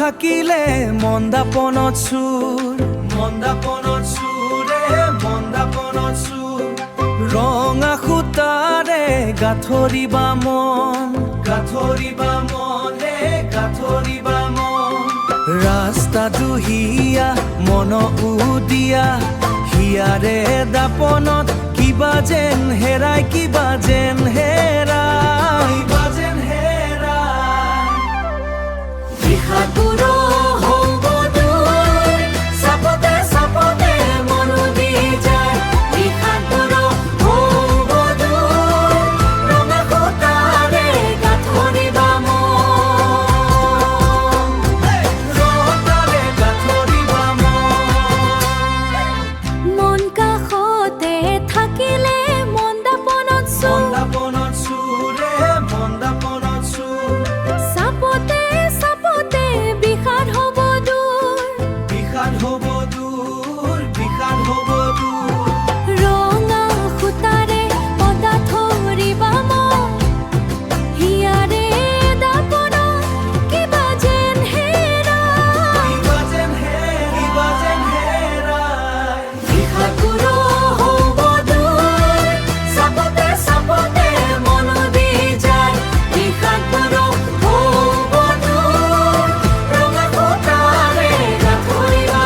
থাকিলে মন্দাপনত চুৰ মন্দাপনত চুৰ ৰঙা সূতাৰে গাঁঠৰিবা মন ৰাস্তাটো হিয়া মন উদিয়া হিয়াৰে দাপনত কিবা যেন হেৰাই বিষাদবোৰো হ'ব দূৰ, চাপতে চাপতে মৰুদি যায়। বিষাদবোৰো হ'ব দূৰ, ৰঙা সূতাৰে গাঁঠৰিবা মন কাষতে থাকিলে মন্দাপনত চুৰ চাপতে চাপতে বিষাদ হ'ব দূৰ, ৰঙা সূতাৰে পতা ধৰিবা মন হিয়াৰে দাপনত কিবা যেন হেৰাই। বিষাদবোৰো হ'ব দূৰ, চাপতে চাপতে মৰুদি যায়। বিষাদবোৰো হ'ব দূৰ, ৰঙা সূতাৰে গাঁঠৰিবা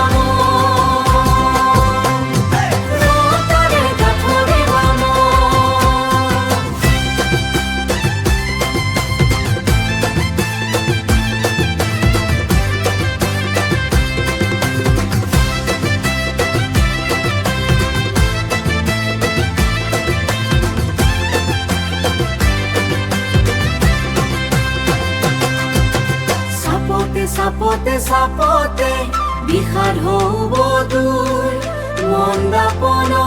চাপতে চাপতে বিষাদ হ'ব দূৰ, মন্দাপনত